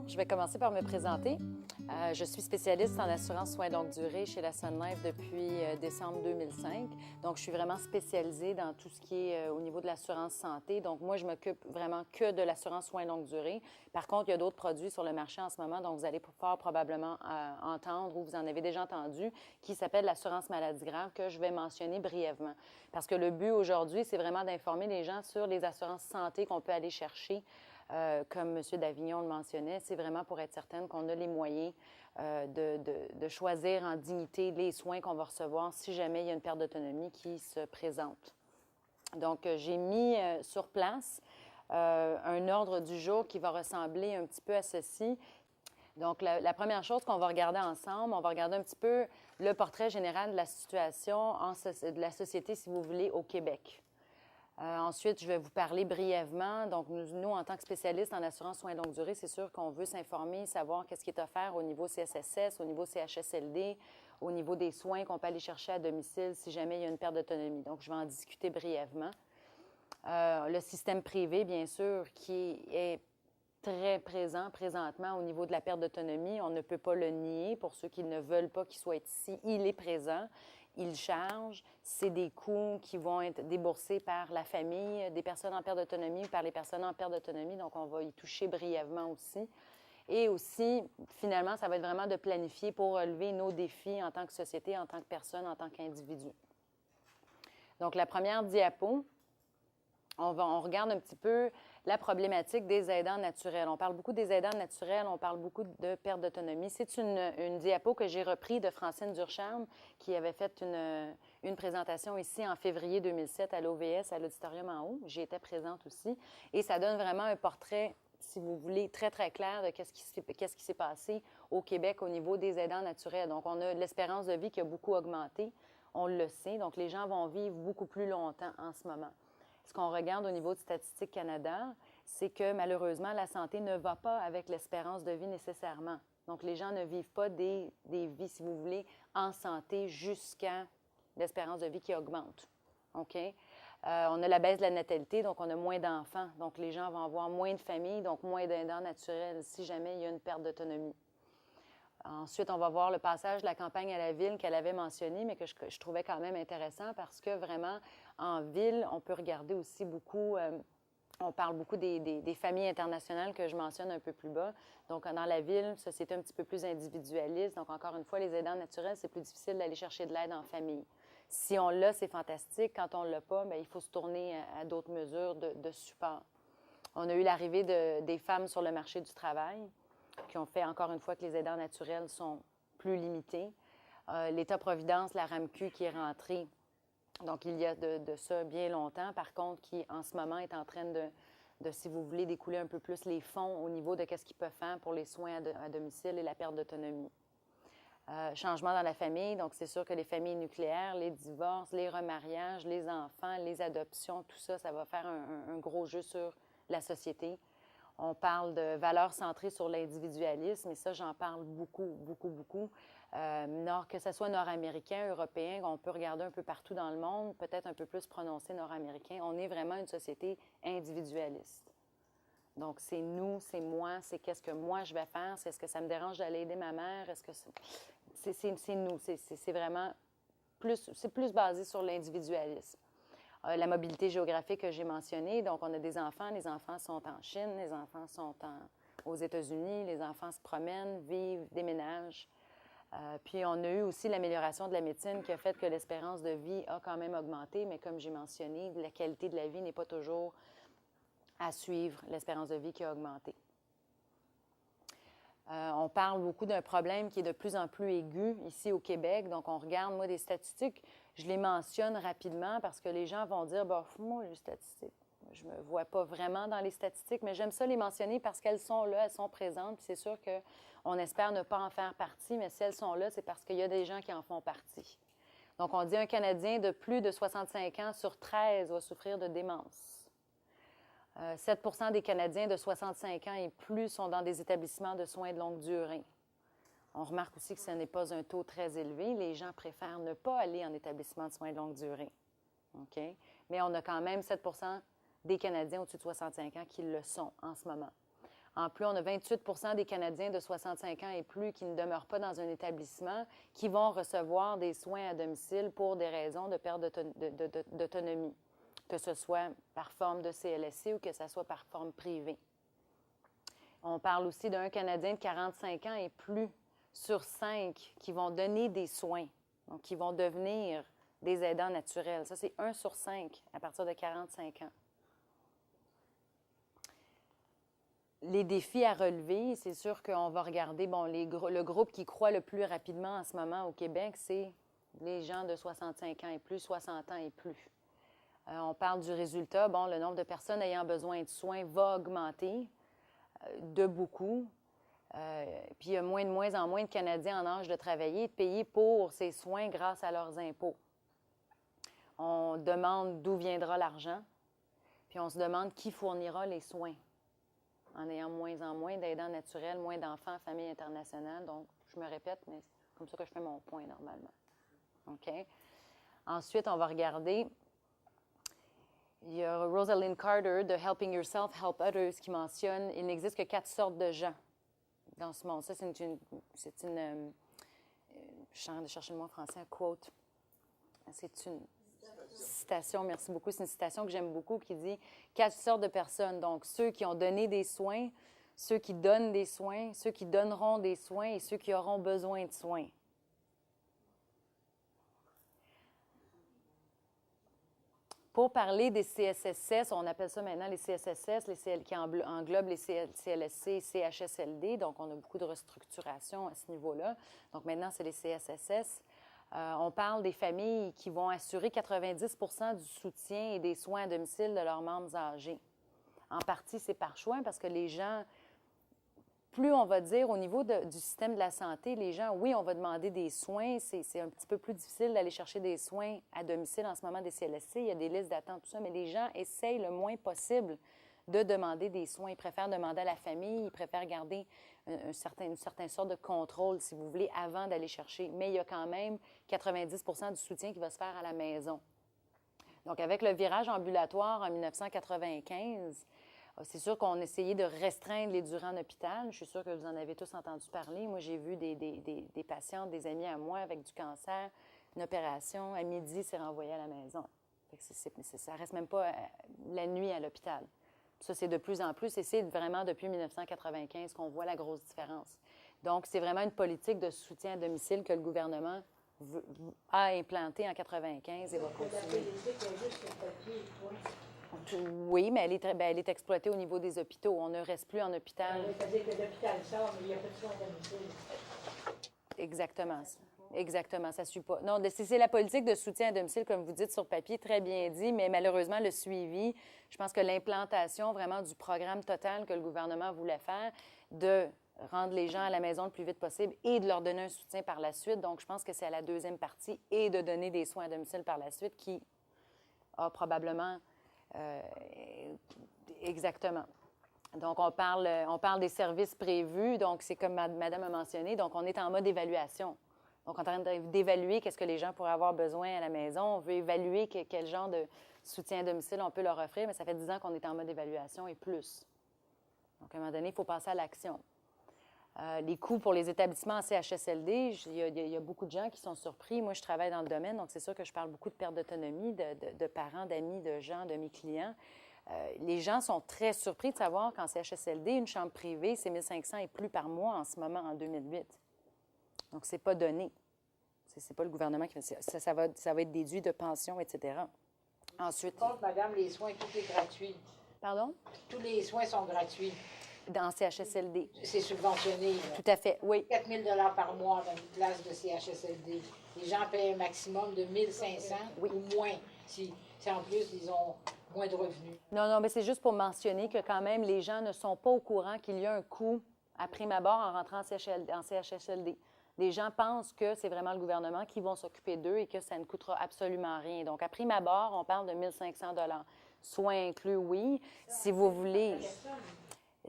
Je vais commencer par me présenter. Je suis spécialiste en assurance soins longue durée chez la Sun Life depuis décembre 2005. Donc, je suis vraiment spécialisée dans tout ce qui est au niveau de l'assurance santé. Donc, moi, je m'occupe vraiment que de l'assurance soins longue durée. Par contre, il y a d'autres produits sur le marché en ce moment, donc vous allez fort probablement entendre ou vous en avez déjà entendu, qui s'appelle l'assurance maladie grave, que je vais mentionner brièvement. Parce que le but aujourd'hui, c'est vraiment d'informer les gens sur les assurances santé qu'on peut aller chercher. Comme M. Davignon le mentionnait, c'est vraiment pour être certaine qu'on a les moyens de choisir en dignité les soins qu'on va recevoir si jamais il y a une perte d'autonomie qui se présente. Donc, j'ai mis sur place un ordre du jour qui va ressembler un petit peu à ceci. Donc, la première chose qu'on va regarder ensemble, on va regarder un petit peu le portrait général de la situation de la société, si vous voulez, au Québec. Ensuite, je vais vous parler brièvement. Donc, nous, en tant que spécialistes en assurance soins longue durée, c'est sûr qu'on veut s'informer, savoir qu'est-ce qui est offert au niveau CSSS, au niveau CHSLD, au niveau des soins qu'on peut aller chercher à domicile si jamais il y a une perte d'autonomie. Donc, je vais en discuter brièvement. Le système privé, bien sûr, qui est très présent présentement au niveau de la perte d'autonomie. On ne peut pas le nier. Pour ceux qui ne veulent pas qu'il soit ici, il est présent. Il charge. C'est des coûts qui vont être déboursés par la famille des personnes en perte d'autonomie ou par les personnes en perte d'autonomie. Donc, on va y toucher brièvement aussi. Et aussi, finalement, ça va être vraiment de planifier pour relever nos défis en tant que société, en tant que personne, en tant qu'individu. Donc, la première diapo, on regarde un petit peu la problématique des aidants naturels. On parle beaucoup des aidants naturels, on parle beaucoup de perte d'autonomie. C'est une diapo que j'ai reprise de Francine Durcharme, qui avait fait une présentation ici en février 2007 à l'OVS, à l'auditorium en haut. J'y étais présente aussi. Et ça donne vraiment un portrait, si vous voulez, très, très clair de qu'est-ce qui s'est passé au Québec au niveau des aidants naturels. Donc, on a l'espérance de vie qui a beaucoup augmenté. On le sait. Donc, les gens vont vivre beaucoup plus longtemps en ce moment. Ce qu'on regarde au niveau de Statistique Canada, c'est que malheureusement, la santé ne va pas avec l'espérance de vie nécessairement. Donc, les gens ne vivent pas des vies, si vous voulez, en santé jusqu'à l'espérance de vie qui augmente. OK? On a la baisse de la natalité, donc on a moins d'enfants. Donc, les gens vont avoir moins de familles, donc moins d'aidants naturels si jamais il y a une perte d'autonomie. Ensuite, on va voir le passage de la campagne à la ville qu'elle avait mentionné, mais que je trouvais quand même intéressant parce que vraiment, en ville, on peut regarder aussi beaucoup, on parle beaucoup des familles internationales que je mentionne un peu plus bas. Donc, dans la ville, société un petit peu plus individualiste. Donc, encore une fois, les aidants naturels, c'est plus difficile d'aller chercher de l'aide en famille. Si on l'a, c'est fantastique. Quand on ne l'a pas, bien, il faut se tourner à d'autres mesures de support. On a eu l'arrivée des femmes sur le marché du travail, qui ont fait encore une fois que les aidants naturels sont plus limités. L'État-providence, la RAMQ qui est rentrée, donc il y a de ça bien longtemps, par contre, qui en ce moment est en train de, si vous voulez, d'écouler un peu plus les fonds au niveau de ce qu'ils peuvent faire pour les soins à domicile et la perte d'autonomie. Changement dans la famille, donc c'est sûr que les familles nucléaires, les divorces, les remariages, les enfants, les adoptions, tout ça, ça va faire un gros jeu sur la société. On parle de valeurs centrées sur l'individualisme, et ça, j'en parle beaucoup, beaucoup, beaucoup. Que ce soit nord-américain, européen, on peut regarder un peu partout dans le monde, peut-être un peu plus prononcé nord-américain. On est vraiment une société individualiste. Donc, c'est nous, c'est moi, c'est qu'est-ce que moi je vais faire, c'est est-ce que ça me dérange d'aller aider ma mère, est-ce que c'est nous, c'est vraiment c'est plus basé sur l'individualisme. La mobilité géographique que j'ai mentionnée, donc on a des enfants, les enfants sont en Chine, les enfants sont aux États-Unis, les enfants se promènent, vivent, déménagent. Puis on a eu aussi l'amélioration de la médecine qui a fait que l'espérance de vie a quand même augmenté, mais comme j'ai mentionné, la qualité de la vie n'est pas toujours à suivre l'espérance de vie qui a augmenté. On parle beaucoup d'un problème qui est de plus en plus aigu ici au Québec. Donc, on regarde, moi, des statistiques. Je les mentionne rapidement parce que les gens vont dire, bah, moi, les statistiques, je ne me vois pas vraiment dans les statistiques, mais j'aime ça les mentionner parce qu'elles sont là, elles sont présentes. Puis c'est sûr qu'on espère ne pas en faire partie, mais si elles sont là, c'est parce qu'il y a des gens qui en font partie. Donc, on dit un Canadien de plus de 65 ans sur 13 va souffrir de démence. 7 des Canadiens de 65 ans et plus sont dans des établissements de soins de longue durée. On remarque aussi que ce n'est pas un taux très élevé. Les gens préfèrent ne pas aller en établissement de soins de longue durée. OK? Mais on a quand même 7 des Canadiens au-dessus de 65 ans qui le sont en ce moment. En plus, on a 28 des Canadiens de 65 ans et plus qui ne demeurent pas dans un établissement, qui vont recevoir des soins à domicile pour des raisons de perte d'autonomie, que ce soit par forme de CLSC ou que ce soit par forme privée. On parle aussi d'un Canadien de 45 ans et plus sur 5 qui vont donner des soins, donc qui vont devenir des aidants naturels. Ça, c'est 1 sur 5 à partir de 45 ans. Les défis à relever, c'est sûr qu'on va regarder, bon, le groupe qui croît le plus rapidement en ce moment au Québec, c'est les gens de 65 ans et plus, 60 ans et plus. On parle du résultat. Bon, le nombre de personnes ayant besoin de soins va augmenter de beaucoup. Puis il y a moins en moins de Canadiens en âge de travailler et de payer pour ces soins grâce à leurs impôts. On demande d'où viendra l'argent, puis on se demande qui fournira les soins, en ayant moins en moins d'aidants naturels, moins d'enfants en famille internationale. Donc, je me répète, mais c'est comme ça que je fais mon point normalement. OK? Ensuite, on va regarder. Il y a Rosalind Carter de Helping Yourself, Help Others qui mentionne il n'existe que 4 sortes de gens dans ce monde. Ça, c'est une je suis en train de chercher le mot en français, un quote. C'est une citation, merci beaucoup. C'est une citation que j'aime beaucoup qui dit 4 sortes de personnes. Donc, ceux qui ont donné des soins, ceux qui donnent des soins, ceux qui donneront des soins et ceux qui auront besoin de soins. Pour parler des CSSS, on appelle ça maintenant les CSSS, qui englobent les CLSC et CHSLD. Donc, on a beaucoup de restructuration à ce niveau-là. Donc, maintenant, c'est les CSSS. On parle des familles qui vont assurer 90 du soutien et des soins à domicile de leurs membres âgés. En partie, c'est par choix parce que les gens, plus on va dire au niveau du système de la santé, les gens, oui, on va demander des soins. C'est un petit peu plus difficile d'aller chercher des soins à domicile en ce moment des CLSC. Il y a des listes d'attente, tout ça, mais les gens essayent le moins possible de demander des soins. Ils préfèrent demander à la famille, ils préfèrent garder une certaine sorte de contrôle, si vous voulez, avant d'aller chercher. Mais il y a quand même 90 du soutien qui va se faire à la maison. Donc, avec le virage ambulatoire en 1995, c'est sûr qu'on essayait de restreindre les durées en hôpital. Je suis sûre que vous en avez tous entendu parler. Moi, j'ai vu des patientes, des amis à moi avec du cancer, une opération, à midi, c'est renvoyé à la maison. Ça ne reste même pas la nuit à l'hôpital. Ça, c'est de plus en plus, et c'est vraiment depuis 1995 qu'on voit la grosse différence. Donc, c'est vraiment une politique de soutien à domicile que le gouvernement a implantée en 1995 et va continuer. La politique est juste sur papier, toi. Oui, mais elle est exploitée au niveau des hôpitaux. On ne reste plus en hôpital. C'est-à-dire que l'hôpital sort, mais il n'y a pas de soins à domicile. Exactement. Exactement, ça ne suit pas. Non, c'est la politique de soutien à domicile, comme vous dites, sur papier, très bien dit, mais malheureusement, le suivi, je pense que l'implantation vraiment du programme total que le gouvernement voulait faire, de rendre les gens à la maison le plus vite possible et de leur donner un soutien par la suite. Donc, je pense que c'est à la deuxième partie et de donner des soins à domicile par la suite qui a probablement... exactement. Donc, on parle des services prévus. Donc, c'est comme Madame a mentionné. Donc, on est en mode évaluation. Donc, on est en train d'évaluer qu'est-ce que les gens pourraient avoir besoin à la maison. On veut évaluer quel genre de soutien à domicile on peut leur offrir, mais ça fait 10 ans qu'on est en mode évaluation et plus. Donc, à un moment donné, il faut passer à l'action. Les coûts pour les établissements en CHSLD, il y a beaucoup de gens qui sont surpris. Moi, je travaille dans le domaine, donc c'est sûr que je parle beaucoup de perte d'autonomie, de parents, d'amis, de gens, de mes clients. Les gens sont très surpris de savoir qu'en CHSLD, une chambre privée, c'est 1 500 et plus par mois en ce moment, en 2008. Donc, ce n'est pas donné. Ce n'est pas le gouvernement qui fait ça. Ça va être déduit de pension, etc. Ensuite... Par contre, madame, les soins, tout est gratuit. Pardon? Tous les soins sont gratuits. Dans CHSLD. C'est subventionné. Là. Tout à fait, oui. 4 000 $ par mois dans une place de CHSLD. Les gens paient un maximum de 1 500 ou moins. Si en plus, ils ont moins de revenus. Non, mais c'est juste pour mentionner que quand même, les gens ne sont pas au courant qu'il y a un coût à prime abord en rentrant en CHSLD. Les gens pensent que c'est vraiment le gouvernement qui va s'occuper d'eux et que ça ne coûtera absolument rien. Donc, à prime abord, on parle de 1 500 $. Soins inclus, oui. Si vous voulez...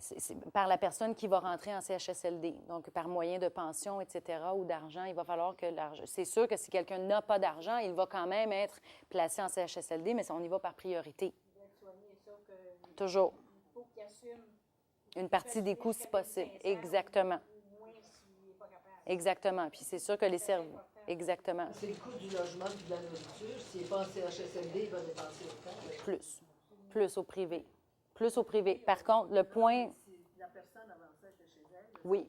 C'est par la personne qui va rentrer en CHSLD. Donc, par moyen de pension, etc., ou d'argent, il va falloir que l'argent... C'est sûr que si quelqu'un n'a pas d'argent, il va quand même être placé en CHSLD, mais on y va par priorité. Il va être soigné, sauf que... Toujours. Il faut qu'il assume. Une partie des coûts, si possible. Exactement. Exactement. Puis c'est sûr que les services... Exactement. C'est le coût du logement et de la nourriture. S'il n'est pas en CHSLD, il va dépenser autant. Plus. Plus au privé. Plus au privé. Par contre, le point... Si la personne avant ça était chez elle, oui.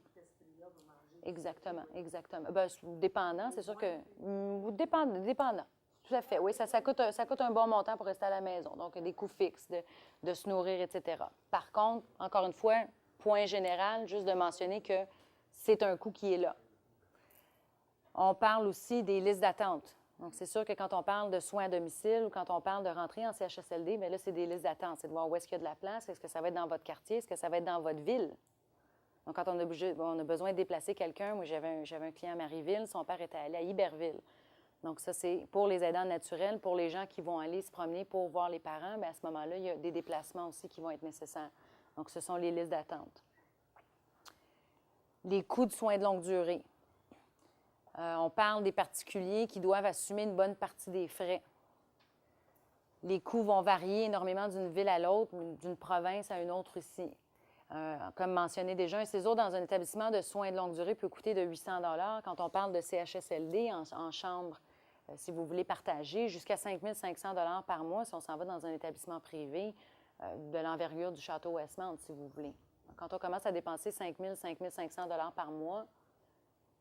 va manger. Exactement, exactement. Bien, dépendant, c'est sûr que... Dépendant. Tout à fait. Oui, ça coûte un bon montant pour rester à la maison. Donc, des coûts fixes, de se nourrir, etc. Par contre, encore une fois, point général, juste de mentionner que c'est un coût qui est là. On parle aussi des listes d'attente. Donc, c'est sûr que quand on parle de soins à domicile ou quand on parle de rentrer en CHSLD, bien là, c'est des listes d'attente. C'est de voir où est-ce qu'il y a de la place, est-ce que ça va être dans votre quartier, est-ce que ça va être dans votre ville. Donc, quand on a besoin de déplacer quelqu'un, moi, j'avais un client à Marieville, son père était allé à Iberville. Donc, ça, c'est pour les aidants naturels, pour les gens qui vont aller se promener pour voir les parents, bien, à ce moment-là, il y a des déplacements aussi qui vont être nécessaires. Donc, ce sont les listes d'attente. Les coûts de soins de longue durée. On parle des particuliers qui doivent assumer une bonne partie des frais. Les coûts vont varier énormément d'une ville à l'autre, d'une province à une autre ici. Comme mentionné déjà, un séjour dans un établissement de soins de longue durée peut coûter de 800 $ quand on parle de CHSLD en chambre, si vous voulez partager, jusqu'à 5 500 $ par mois si on s'en va dans un établissement privé de l'envergure du Château Westmount, si vous voulez. Quand on commence à dépenser 5 500 $ par mois,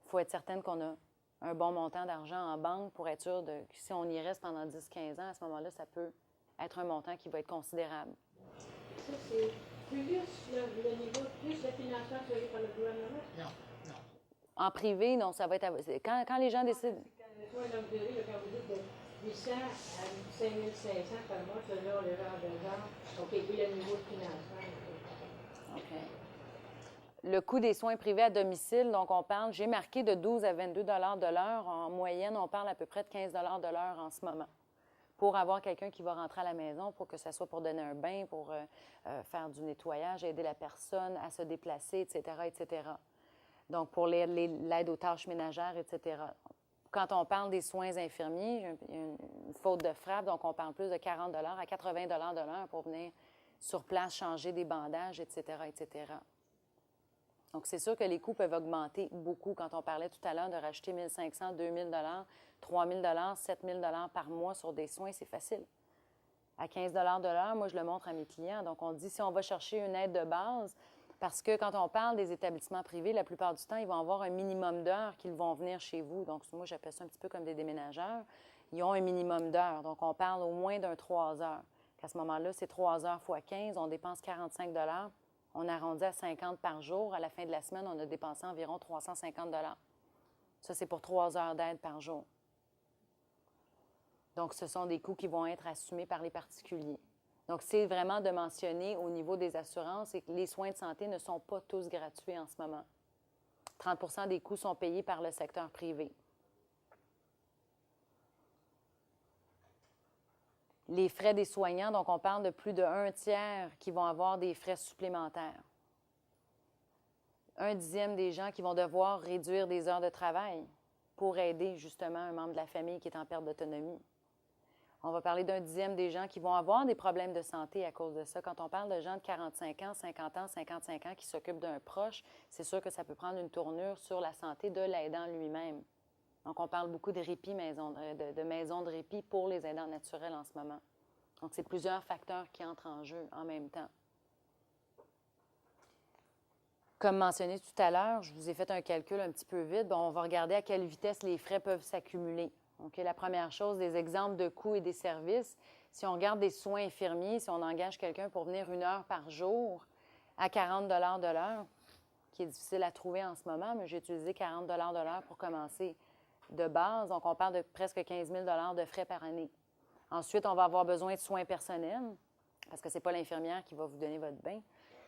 il faut être certaine qu'on a un bon montant d'argent en banque pour être sûr que si on y reste pendant 10-15 ans, à ce moment-là, ça peut être un montant qui va être considérable. Ça, c'est plus le niveau, plus de financement prévu par le gouvernement? Non, non. En privé, non, ça va être... Quand les gens décident... Le soin de longue durée, quand vous dites de 800 à 5 500 par mois, selon le genre de genre, OK, puis le niveau de financement. OK. Le coût des soins privés à domicile, donc on parle, j'ai marqué de 12 à 22 $ de l'heure. En moyenne, on parle à peu près de 15 $ de l'heure en ce moment. Pour avoir quelqu'un qui va rentrer à la maison, pour que ce soit pour donner un bain, pour faire du nettoyage, aider la personne à se déplacer, etc., etc. Donc, pour l'aide aux tâches ménagères, etc. Quand on parle des soins infirmiers, il y a une faute de frappe, donc on parle plus de 40 $ à 80 $ de l'heure pour venir sur place, changer des bandages, etc., etc. Donc, c'est sûr que les coûts peuvent augmenter beaucoup. Quand on parlait tout à l'heure de rajouter 1 500, 2 000 $, 3 000 $, 7 000 $ par mois sur des soins, c'est facile. À 15 $ de l'heure, moi, je le montre à mes clients. Donc, on dit si on va chercher une aide de base, parce que quand on parle des établissements privés, la plupart du temps, ils vont avoir un minimum d'heures qu'ils vont venir chez vous. Donc, moi, j'appelle ça un petit peu comme des déménageurs. Ils ont un minimum d'heures. Donc, on parle au moins d'un 3 heures. À ce moment-là, c'est 3 heures fois 15, on dépense 45 $. On arrondit à 50 par jour. À la fin de la semaine, on a dépensé environ 350 $. Ça, c'est pour 3 heures d'aide par jour. Donc, ce sont des coûts qui vont être assumés par les particuliers. Donc, c'est vraiment de mentionner au niveau des assurances et que les soins de santé ne sont pas tous gratuits en ce moment. 30 % des coûts sont payés par le secteur privé. Les frais des soignants, donc on parle de plus de 1/3 qui vont avoir des frais supplémentaires. 1/10 des gens qui vont devoir réduire des heures de travail pour aider justement un membre de la famille qui est en perte d'autonomie. On va parler d'1/10 des gens qui vont avoir des problèmes de santé à cause de ça. Quand on parle de gens de 45 ans, 50 ans, 55 ans qui s'occupent d'un proche, c'est sûr que ça peut prendre une tournure sur la santé de l'aidant lui-même. Donc, on parle beaucoup de répit, de maisons de répit pour les aidants naturels en ce moment. Donc, c'est plusieurs facteurs qui entrent en jeu en même temps. Comme mentionné tout à l'heure, je vous ai fait un calcul un petit peu vite. Bon, on va regarder à quelle vitesse les frais peuvent s'accumuler. Donc, la première chose, des exemples de coûts et des services. Si on regarde des soins infirmiers, si on engage quelqu'un pour venir 1 heure par jour à 40 $ de l'heure, qui est difficile à trouver en ce moment, mais j'ai utilisé 40 $ de l'heure pour commencer de base. Donc, on parle de presque 15 000 $ de frais par année. Ensuite, on va avoir besoin de soins personnels, parce que ce n'est pas l'infirmière qui va vous donner votre bain.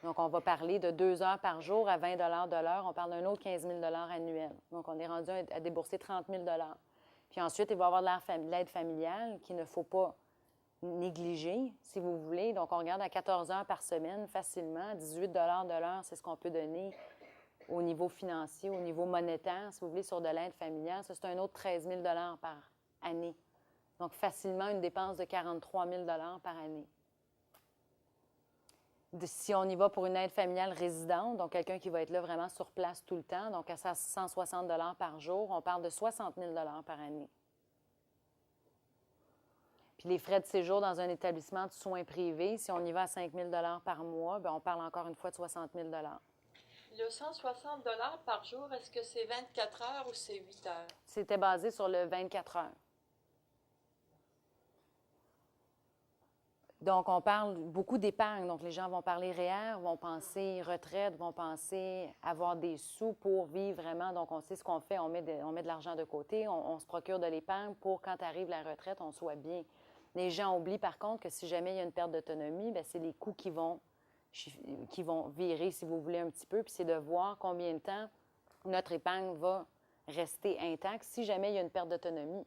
Donc, on va parler de 2 heures par jour à 20 $ de l'heure. On parle d'un autre 15 000 $ annuel. Donc, on est rendu à débourser 30 000 $. Puis ensuite, il va y avoir de l'aide familiale qu'il ne faut pas négliger, si vous voulez. Donc, on regarde à 14 heures par semaine facilement. 18 $ de l'heure, c'est ce qu'on peut donner au niveau financier, au niveau monétaire, si vous voulez, sur de l'aide familiale. Ça, c'est un autre 13 000 $ par année. Donc, facilement, une dépense de 43 000 $ par année. Si on y va pour une aide familiale résidente, donc quelqu'un qui va être là vraiment sur place tout le temps, donc à 160 par jour, on parle de 60 000 par année. Puis les frais de séjour dans un établissement de soins privés, si on y va à 5 000 par mois, bien, on parle encore une fois de 60 000 Le 160 par jour, est-ce que c'est 24 heures ou c'est 8 heures? C'était basé sur le 24 heures. Donc, on parle beaucoup d'épargne. Donc, les gens vont parler REER, vont penser retraite, vont penser avoir des sous pour vivre vraiment. Donc, on sait ce qu'on fait. On met de l'argent de côté. On se procure de l'épargne pour, quand arrive la retraite, on soit bien. Les gens oublient, par contre, que si jamais il y a une perte d'autonomie, bien, c'est les coûts qui vont virer, si vous voulez, un petit peu. Puis, c'est de voir combien de temps notre épargne va rester intacte si jamais il y a une perte d'autonomie.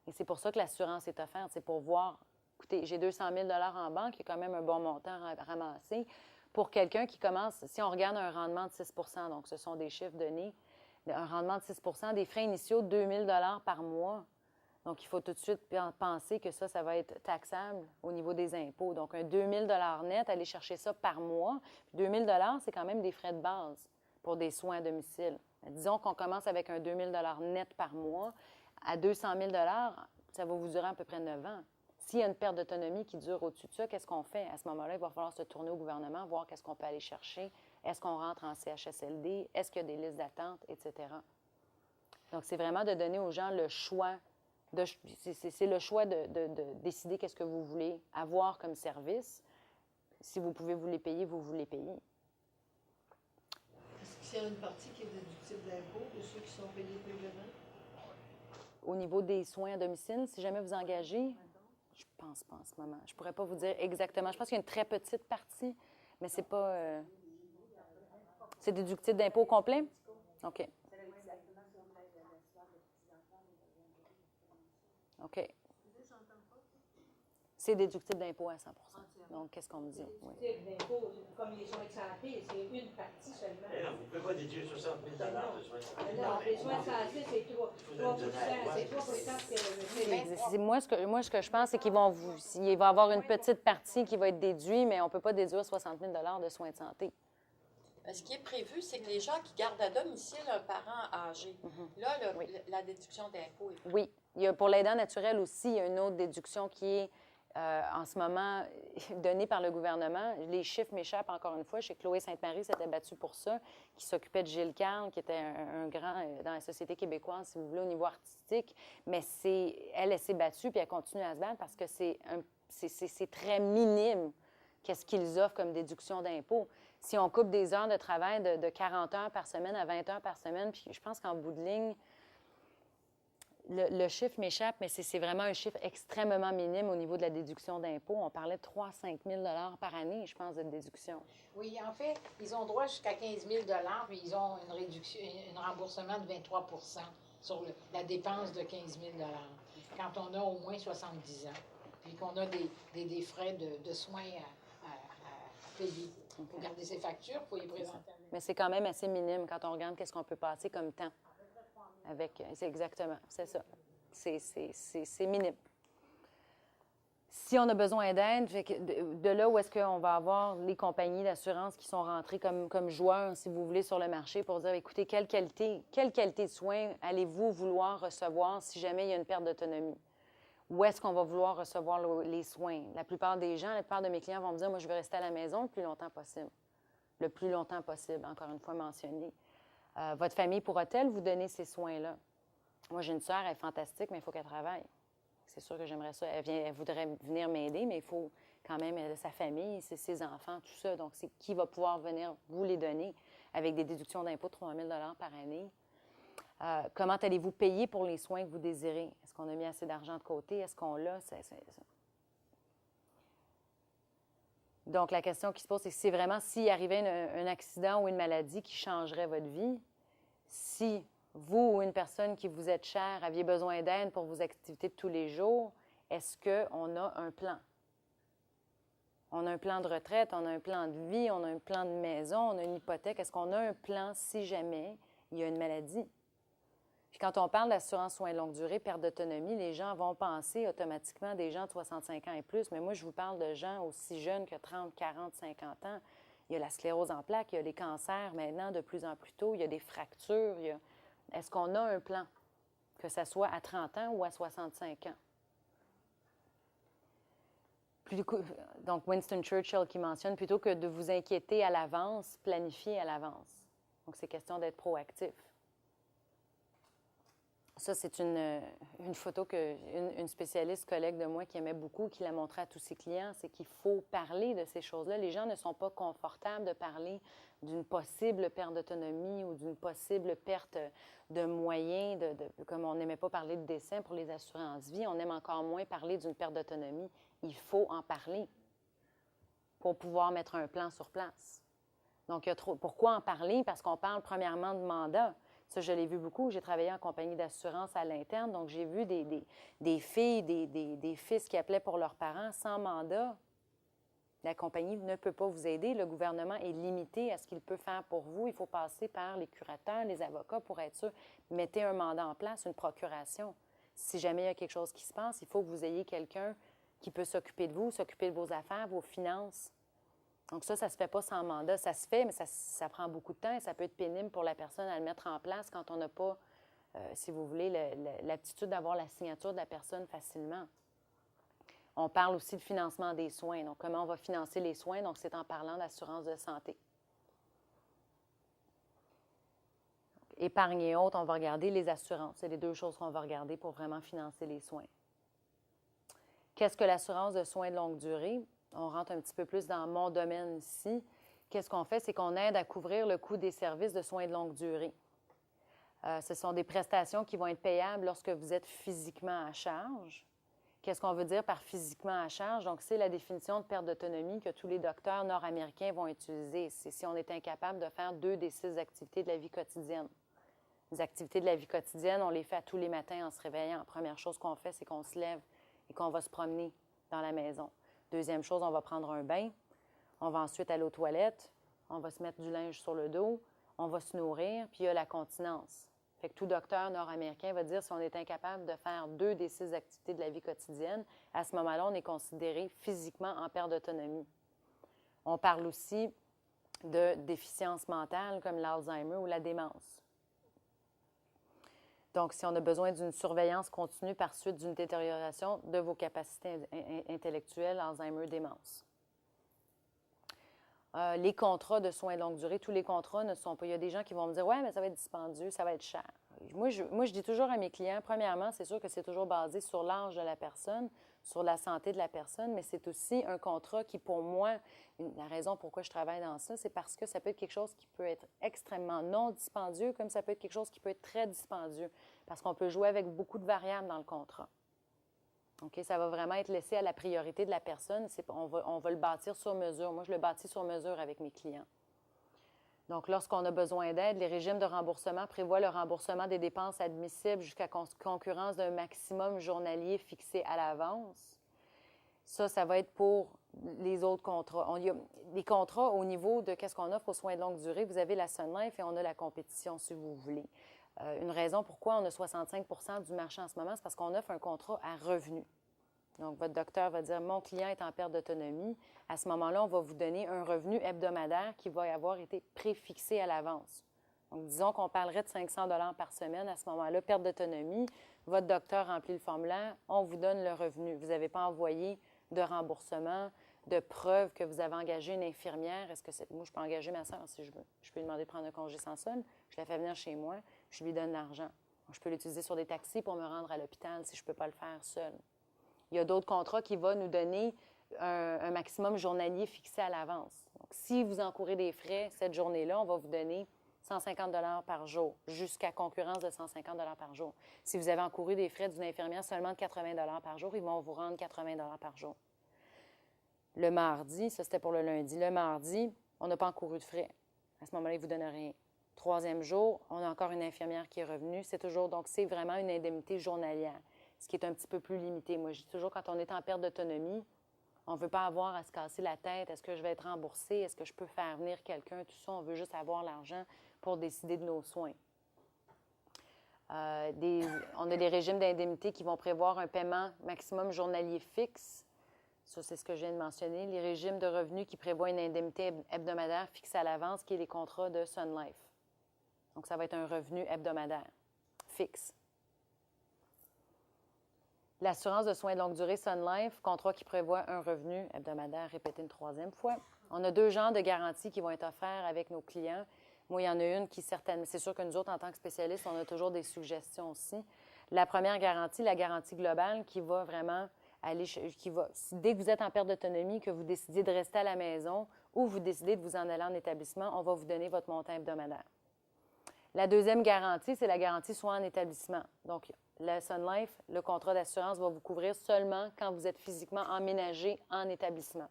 Et c'est pour ça que l'assurance est offerte. C'est pour voir... Écoutez, j'ai 200 000 en banque, qui est quand même un bon montant à ramasser. Pour quelqu'un qui commence, si on regarde un rendement de 6 donc ce sont des chiffres donnés, un rendement de 6 des frais initiaux de 2 000 par mois. Donc, il faut tout de suite penser que ça va être taxable au niveau des impôts. Donc, un 2 000 net, aller chercher ça par mois. 2 000 c'est quand même des frais de base pour des soins à domicile. Disons qu'on commence avec un 2 000 net par mois. À 200 000 ça va vous durer à peu près 9 ans. S'il y a une perte d'autonomie qui dure au-dessus de ça, qu'est-ce qu'on fait? À ce moment-là, il va falloir se tourner au gouvernement, voir qu'est-ce qu'on peut aller chercher. Est-ce qu'on rentre en CHSLD? Est-ce qu'il y a des listes d'attente, etc. Donc, c'est vraiment de donner aux gens le choix. C'est le choix de décider qu'est-ce que vous voulez avoir comme service. Si vous pouvez vous les payer, vous les payez. Est-ce qu'il y a une partie qui est déductible d'impôt de ceux qui sont payés PGN? Au niveau des soins à domicile, si jamais vous engagez... Je pense pas en ce moment. Je pourrais pas vous dire exactement. Je pense qu'il y a une très petite partie, mais c'est pas... C'est déductible d'impôt complet? OK. OK. C'est déductible d'impôt à 100 Donc, qu'est-ce qu'on me dit? Oui. D'impôt, comme les soins de santé, c'est une partie seulement. Mais non, vous ne pouvez pas déduire 60 000 de soins de santé. Non, les soins de santé, c'est 3 c'est Moi, ce que je pense, c'est qu'il va y avoir une petite partie qui va être déduite, mais on ne peut pas déduire 60 000 de soins de santé. Ce qui est prévu, c'est que les gens qui gardent à domicile un parent âgé, là, la déduction d'impôt est... Oui. Pour l'aidant naturel aussi, il y a une autre déduction qui est en ce moment donnée par le gouvernement. Les chiffres m'échappent encore une fois. Chez Chloé Sainte-Marie s'était battue pour ça, qui s'occupait de Gilles Carle, qui était un grand dans la société québécoise, si vous voulez, au niveau artistique. Mais elle s'est battue, puis elle continue à se battre parce que c'est très minime qu'est-ce qu'ils offrent comme déduction d'impôt. Si on coupe des heures de travail de 40 heures par semaine à 20 heures par semaine, puis je pense qu'en bout de ligne, le chiffre m'échappe, mais c'est vraiment un chiffre extrêmement minime au niveau de la déduction d'impôt. On parlait de 3 à 5 000 par année, je pense, de déduction. Oui, en fait, ils ont droit jusqu'à 15 000 puis ils ont une réduction, un remboursement de 23 sur la dépense de 15 000 quand on a au moins 70 ans, puis qu'on a des frais de soins à payer. Il faut garder ses factures, il faut les présenter. Mais c'est quand même assez minime quand on regarde qu'est-ce qu'on peut passer comme temps. C'est exactement, c'est ça. C'est minime. Si on a besoin d'aide, de là où est-ce qu'on va avoir les compagnies d'assurance qui sont rentrées comme joueurs, si vous voulez, sur le marché pour dire, écoutez, quelle qualité de soins allez-vous vouloir recevoir si jamais il y a une perte d'autonomie? Où est-ce qu'on va vouloir recevoir les soins? La plupart des gens, la plupart de mes clients vont me dire, moi, je veux rester à la maison le plus longtemps possible. Le plus longtemps possible, encore une fois mentionné. Votre famille pourra-t-elle vous donner ces soins-là? Moi, j'ai une sœur, elle est fantastique, mais il faut qu'elle travaille. C'est sûr que j'aimerais ça. Elle voudrait venir m'aider, mais il faut quand même sa famille, ses enfants, tout ça. Donc, c'est qui va pouvoir venir vous les donner avec des déductions d'impôt de 3 000 par année? Comment allez-vous payer pour les soins que vous désirez? Est-ce qu'on a mis assez d'argent de côté? Est-ce qu'on l'a? Donc, la question qui se pose, c'est vraiment s'il arrivait un accident ou une maladie qui changerait votre vie, si vous ou une personne qui vous êtes chère aviez besoin d'aide pour vos activités de tous les jours, est-ce qu'on a un plan? On a un plan de retraite, on a un plan de vie, on a un plan de maison, on a une hypothèque. Est-ce qu'on a un plan si jamais il y a une maladie? Puis quand on parle d'assurance soins longue durée, perte d'autonomie, les gens vont penser automatiquement à des gens de 65 ans et plus, mais moi, je vous parle de gens aussi jeunes que 30, 40, 50 ans. Il y a la sclérose en plaques, il y a les cancers maintenant de plus en plus tôt, il y a des fractures. Est-ce qu'on a un plan, que ce soit à 30 ans ou à 65 ans? Donc, Winston Churchill qui mentionne, plutôt que de vous inquiéter à l'avance, planifiez à l'avance. Donc, c'est question d'être proactif. Ça, c'est une photo qu'une spécialiste collègue de moi qui aimait beaucoup, qui l'a montrée à tous ses clients, c'est qu'il faut parler de ces choses-là. Les gens ne sont pas confortables de parler d'une possible perte d'autonomie ou d'une possible perte de moyens, comme on n'aimait pas parler de décès pour les assurances-vie, on aime encore moins parler d'une perte d'autonomie. Il faut en parler pour pouvoir mettre un plan sur place. Donc, pourquoi en parler? Parce qu'on parle premièrement de mandat. Ça, je l'ai vu beaucoup. J'ai travaillé en compagnie d'assurance à l'interne, donc j'ai vu des filles, des fils qui appelaient pour leurs parents sans mandat. La compagnie ne peut pas vous aider. Le gouvernement est limité à ce qu'il peut faire pour vous. Il faut passer par les curateurs, les avocats pour être sûr. Mettez un mandat en place, une procuration. Si jamais il y a quelque chose qui se passe, il faut que vous ayez quelqu'un qui peut s'occuper de vous, s'occuper de vos affaires, vos finances. Donc ça ne se fait pas sans mandat. Ça se fait, mais ça prend beaucoup de temps et ça peut être pénible pour la personne à le mettre en place quand on n'a pas, si vous voulez, l'aptitude d'avoir la signature de la personne facilement. On parle aussi de financement des soins. Donc, comment on va financer les soins? Donc, c'est en parlant d'assurance de santé. Épargne et autres, on va regarder les assurances. C'est les deux choses qu'on va regarder pour vraiment financer les soins. Qu'est-ce que l'assurance de soins de longue durée? On rentre un petit peu plus dans mon domaine ici. Qu'est-ce qu'on fait? C'est qu'on aide à couvrir le coût des services de soins de longue durée. Ce sont des prestations qui vont être payables lorsque vous êtes physiquement à charge. Qu'est-ce qu'on veut dire par physiquement à charge? Donc, c'est la définition de perte d'autonomie que tous les docteurs nord-américains vont utiliser. C'est si on est incapable de faire 2 des 6 activités de la vie quotidienne. Les activités de la vie quotidienne, on les fait à tous les matins en se réveillant. La première chose qu'on fait, c'est qu'on se lève et qu'on va se promener dans la maison. Deuxième chose, on va prendre un bain. On va ensuite aller aux toilettes. On va se mettre du linge sur le dos. On va se nourrir. Puis il y a la continence. Fait que tout docteur nord-américain va dire si on est incapable de faire 2 des 6 activités de la vie quotidienne, à ce moment-là, on est considéré physiquement en perte d'autonomie. On parle aussi de déficience mentale comme l'Alzheimer ou la démence. Donc, si on a besoin d'une surveillance continue par suite d'une détérioration de vos capacités intellectuelles, Alzheimer, démence. Les contrats de soins de longue durée, tous les contrats ne sont pas... Il y a des gens qui vont me dire « Ouais, mais ça va être dispendieux, ça va être cher. » Moi, je dis toujours à mes clients, premièrement, c'est sûr que c'est toujours basé sur l'âge de la personne, sur la santé de la personne, mais c'est aussi un contrat qui, pour moi, la raison pourquoi je travaille dans ça, c'est parce que ça peut être quelque chose qui peut être extrêmement non dispendieux, comme ça peut être quelque chose qui peut être très dispendieux, parce qu'on peut jouer avec beaucoup de variables dans le contrat. OK, ça va vraiment être laissé à la priorité de la personne. On va le bâtir sur mesure. Moi, je le bâtis sur mesure avec mes clients. Donc, lorsqu'on a besoin d'aide, les régimes de remboursement prévoient le remboursement des dépenses admissibles jusqu'à concurrence d'un maximum journalier fixé à l'avance. Ça va être pour les autres contrats. Les contrats au niveau de qu'est-ce qu'on offre aux soins de longue durée, vous avez la Sun Life et on a la compétition, si vous voulez. Une raison pourquoi on a 65 % du marché en ce moment, c'est parce qu'on offre un contrat à revenu. Donc, votre docteur va dire « Mon client est en perte d'autonomie ». À ce moment-là, on va vous donner un revenu hebdomadaire qui va avoir été préfixé à l'avance. Donc, disons qu'on parlerait de 500 $ par semaine. À ce moment-là, perte d'autonomie, votre docteur remplit le formulaire, on vous donne le revenu. Vous n'avez pas envoyé de remboursement, de preuve que vous avez engagé une infirmière. Moi, je peux engager ma soeur si je veux. Je peux lui demander de prendre un congé sans solde. Je la fais venir chez moi, je lui donne l'argent. Je peux l'utiliser sur des taxis pour me rendre à l'hôpital si je ne peux pas le faire seule. Il y a d'autres contrats qui vont nous donner un maximum journalier fixé à l'avance. Donc, si vous encourez des frais cette journée-là, on va vous donner 150 $ par jour, jusqu'à concurrence de 150 $ par jour. Si vous avez encouru des frais d'une infirmière seulement de 80 $ par jour, ils vont vous rendre 80 $ par jour. Le mardi, ça c'était pour le lundi. Le mardi, on n'a pas encouru de frais. À ce moment-là, ils ne vous donnent rien. Troisième jour, on a encore une infirmière qui est revenue. Donc, c'est vraiment une indemnité journalière, ce qui est un petit peu plus limité. Moi, je dis toujours, quand on est en perte d'autonomie, on ne veut pas avoir à se casser la tête. Est-ce que je vais être remboursée? Est-ce que je peux faire venir quelqu'un? Tout ça, on veut juste avoir l'argent pour décider de nos soins. On a des régimes d'indemnité qui vont prévoir un paiement maximum journalier fixe. Ça, c'est ce que je viens de mentionner. Les régimes de revenus qui prévoient une indemnité hebdomadaire fixée à l'avance, qui est les contrats de Sun Life. Donc, ça va être un revenu hebdomadaire fixe. L'assurance de soins de longue durée Sun Life, contrat qui prévoit un revenu hebdomadaire répété une troisième fois. On a 2 genres de garanties qui vont être offerts avec nos clients. Moi, il y en a une qui certainement, c'est sûr que nous autres, en tant que spécialistes, on a toujours des suggestions aussi. La première garantie, la garantie globale, qui va vraiment aller, dès que vous êtes en perte d'autonomie, que vous décidez de rester à la maison ou vous décidez de vous en aller en établissement, on va vous donner votre montant hebdomadaire. La deuxième garantie, c'est la garantie soins en établissement. Donc, la Sun Life, le contrat d'assurance va vous couvrir seulement quand vous êtes physiquement emménagé en établissement.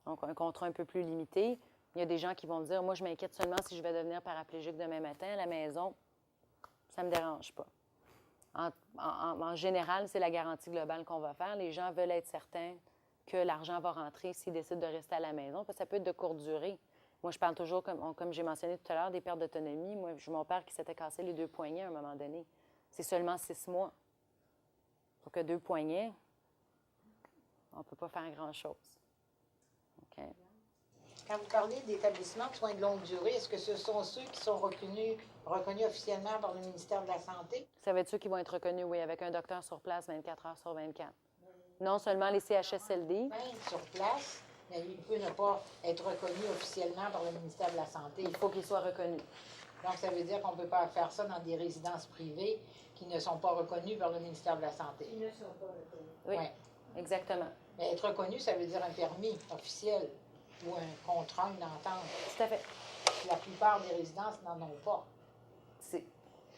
Donc, un contrat un peu plus limité. Il y a des gens qui vont dire, moi, je m'inquiète seulement si je vais devenir paraplégique demain matin à la maison. Ça ne me dérange pas. En général, c'est la garantie globale qu'on va faire. Les gens veulent être certains que l'argent va rentrer s'ils décident de rester à la maison, parce que ça peut être de courte durée. Moi, je parle toujours, comme j'ai mentionné tout à l'heure, des pertes d'autonomie. Moi, j'ai mon père qui s'était cassé les 2 poignets à un moment donné. C'est seulement 6 mois. Pour que 2 poignets, on ne peut pas faire grand-chose. OK? Quand vous parlez d'établissements de soins de longue durée, est-ce que ce sont ceux qui sont reconnus officiellement par le ministère de la Santé? Ça va être ceux qui vont être reconnus, oui, avec un docteur sur place 24 heures sur 24. Non seulement les CHSLD. Même sur place, mais il peut ne pas être reconnu officiellement par le ministère de la Santé. Il faut qu'il soit reconnu. Donc, ça veut dire qu'on ne peut pas faire ça dans des résidences privées qui ne sont pas reconnues par le ministère de la Santé. Ils ne sont pas reconnus. Oui, Ouais. exactement. Mais être reconnu, ça veut dire un permis officiel ou un contrat, une entente. Tout à fait. La plupart des résidences n'en ont pas.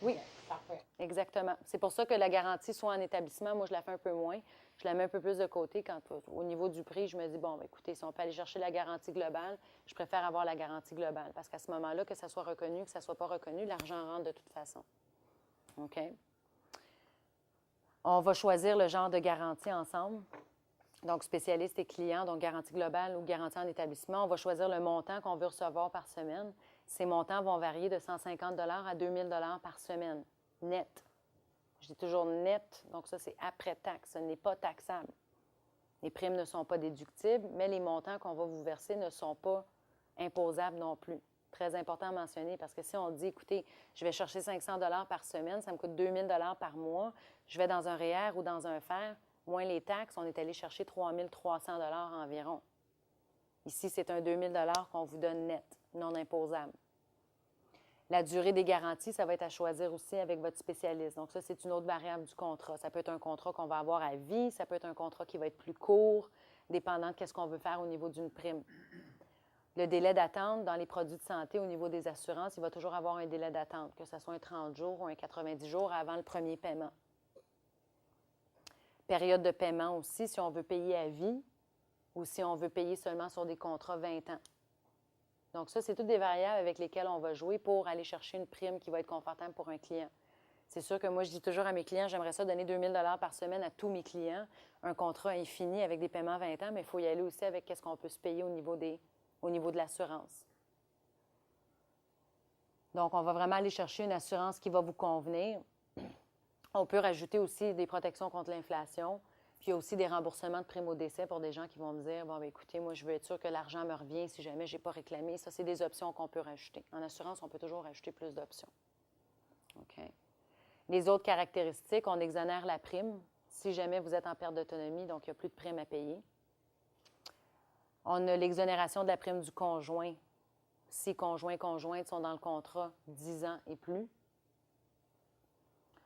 Oui, Parfait. exactement. C'est pour ça que la garantie soit en établissement, moi, je la fais un peu moins. Je la mets un peu plus de côté quand, au niveau du prix, je me dis, bon, bien, écoutez, si on peut aller chercher la garantie globale, je préfère avoir la garantie globale. Parce qu'à ce moment-là, que ça soit reconnu, que ça ne soit pas reconnu, l'argent rentre de toute façon. OK? On va choisir le genre de garantie ensemble. Donc, spécialiste et client, donc garantie globale ou garantie en établissement. On va choisir le montant qu'on veut recevoir par semaine. Ces montants vont varier de 150 à 2000 par semaine, net. Je dis toujours net, donc ça, c'est après taxe. Ce n'est pas taxable. Les primes ne sont pas déductibles, mais les montants qu'on va vous verser ne sont pas imposables non plus. Très important à mentionner, parce que si on dit, écoutez, je vais chercher 500 par semaine, ça me coûte 2000 par mois, je vais dans un REER ou dans un FER, moins les taxes, on est allé chercher 3300 environ. Ici, c'est un 2000 qu'on vous donne net, non imposable. La durée des garanties, ça va être à choisir aussi avec votre spécialiste. Donc ça, c'est une autre variable du contrat. Ça peut être un contrat qu'on va avoir à vie, ça peut être un contrat qui va être plus court, dépendant de ce qu'on veut faire au niveau d'une prime. Le délai d'attente dans les produits de santé au niveau des assurances, il va toujours avoir un délai d'attente, que ce soit un 30 jours ou un 90 jours avant le premier paiement. Période de paiement aussi, si on veut payer à vie ou si on veut payer seulement sur des contrats 20 ans. Donc ça, c'est toutes des variables avec lesquelles on va jouer pour aller chercher une prime qui va être confortable pour un client. C'est sûr que moi, je dis toujours à mes clients, j'aimerais ça donner 2000 par semaine à tous mes clients, un contrat infini avec des paiements 20 ans, mais il faut y aller aussi avec ce qu'on peut se payer au niveau de l'assurance. Donc, on va vraiment aller chercher une assurance qui va vous convenir. On peut rajouter aussi des protections contre l'inflation. Puis il y a aussi des remboursements de primes au décès pour des gens qui vont me dire, bon, bien, écoutez, moi, je veux être sûr que l'argent me revient si jamais je n'ai pas réclamé. Ça, c'est des options qu'on peut rajouter. En assurance, on peut toujours rajouter plus d'options. OK. Les autres caractéristiques, on exonère la prime si jamais vous êtes en perte d'autonomie, donc il n'y a plus de prime à payer. On a l'exonération de la prime du conjoint si conjointes sont dans le contrat 10 ans et plus.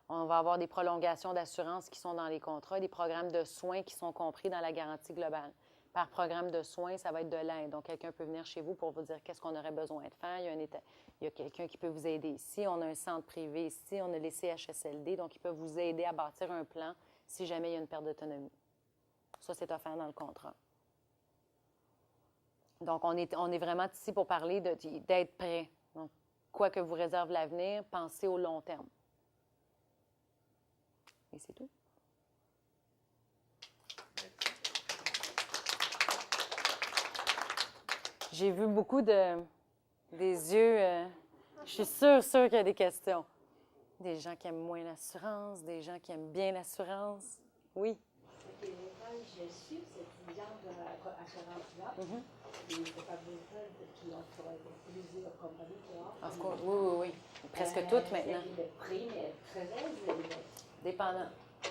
On va avoir des prolongations d'assurance qui sont dans les contrats, des programmes de soins qui sont compris dans la garantie globale. Par programme de soins, ça va être de l'aide. Donc, quelqu'un peut venir chez vous pour vous dire qu'est-ce qu'on aurait besoin de faire. Il y a quelqu'un qui peut vous aider ici. On a un centre privé ici. On a les CHSLD. Donc, ils peuvent vous aider à bâtir un plan si jamais il y a une perte d'autonomie. Ça, c'est offert dans le contrat. Donc, on est vraiment ici pour parler d'être prêt. Donc, quoi que vous réserve l'avenir, pensez au long terme. Et c'est tout. J'ai vu beaucoup des yeux. Je suis sûre qu'il y a des questions. Des gens qui aiment moins l'assurance, des gens qui aiment bien l'assurance. Oui. OK, quand j'ai su cette genre d'assurance-là, il n'y a pas besoin qui ont plusieurs compagnies qui offrent. Of course. Oui, oui, oui. Presque toutes maintenant. Le prix est très élevé. Dépendant.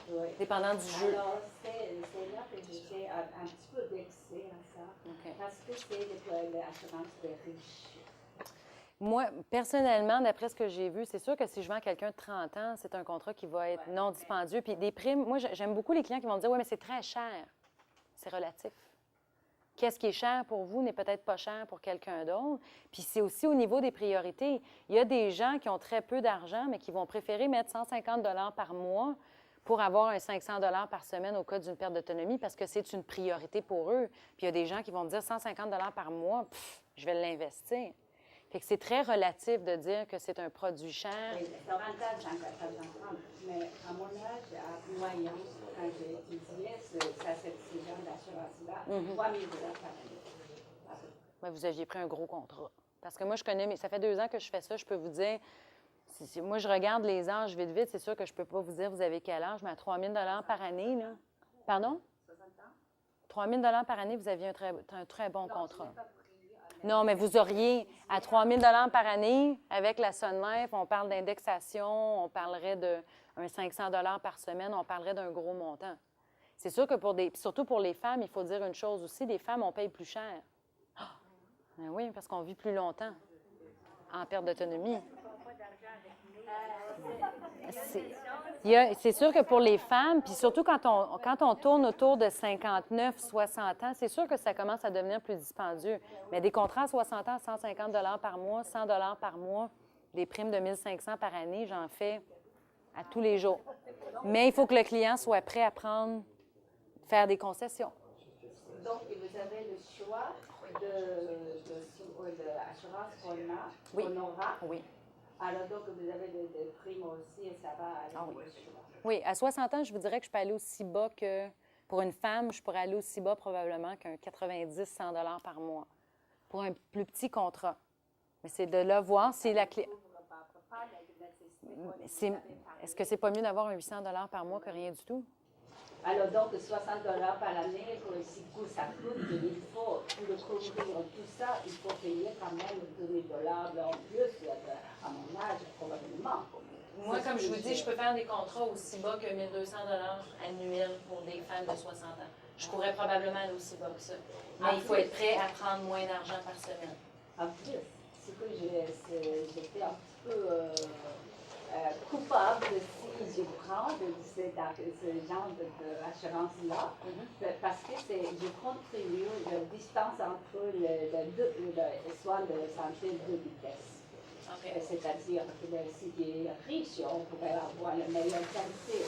Oui. Dépendant du jeu. Alors, c'est là que j'étais un petit peu vexée à ça, OK. parce que c'est l'assurance des riches. Moi, personnellement, d'après ce que j'ai vu, c'est sûr que si je vends à quelqu'un de 30 ans, c'est un contrat qui va être non dispendieux. Puis des primes, moi, j'aime beaucoup les clients qui vont me dire, oui, mais c'est très cher. C'est relatif. Qu'est-ce qui est cher pour vous n'est peut-être pas cher pour quelqu'un d'autre. Puis c'est aussi au niveau des priorités. Il y a des gens qui ont très peu d'argent, mais qui vont préférer mettre 150 par mois pour avoir un 500 par semaine au cas d'une perte d'autonomie parce que c'est une priorité pour eux. Puis il y a des gens qui vont me dire 150 par mois, je vais l'investir. Fait que c'est très relatif de dire que c'est un produit cher. Oui, c'est rentable dans 450, mais à mon âge, à moyen, quand j'ai étudié, ce genre d'assurance-là, 3 000 par année. Mais vous aviez pris un gros contrat. Parce que moi, je connais, mais ça fait 2 ans que je fais ça, je peux vous dire, moi, je regarde les âges vite, c'est sûr que je ne peux pas vous dire vous avez quel âge, mais à 3 000 par année, là. Pardon? 60 ans? 3 000 par année, vous aviez un très bon contrat. Non, mais vous auriez à 3 000 par année, avec la Sun Life, on parle d'indexation, on parlerait d'un 500 par semaine, on parlerait d'un gros montant. C'est sûr que surtout pour les femmes, il faut dire une chose aussi, les femmes, on paye plus cher. Ah! Ben oui, parce qu'on vit plus longtemps en perte d'autonomie. C'est sûr que pour les femmes, puis surtout quand on tourne autour de 59, 60 ans, c'est sûr que ça commence à devenir plus dispendieux. Mais des contrats à 60 ans, 150 par mois, 100 par mois, des primes de 1 500 par année, j'en fais à tous les jours. Mais il faut que le client soit prêt à faire des concessions. Donc, vous avez le choix de l'assurance qu'on aura. Oui. Alors, donc, vous avez des primes aussi et ça va aller au choix. Oui, à 60 ans, je vous dirais que je peux aller aussi bas que... Pour une femme, je pourrais aller aussi bas probablement qu'un 90-100 par mois pour un plus petit contrat. Mais c'est de là voir si la clé... Est-ce que c'est pas mieux d'avoir un 800 par mois que rien du tout? Alors, donc, 60 par année, pour si ça coûte, il faut, pour couvrir tout ça, il faut payer quand même 2 000 en plus, à mon âge, probablement. Moi, comme je vous dis, je peux faire des contrats aussi bas que 1 200 annuels pour des femmes de 60 ans. Je pourrais probablement aller aussi bas que ça. Mais il faut être prêt à prendre moins d'argent par semaine. En plus, c'est que j'étais un petit peu coupable si je prends ce genre d'assurance-là, parce que je contribue à la distance entre les soins de santé de vitesse. Okay. C'est-à-dire que si tu es riche, on pourrait avoir la meilleure qualité.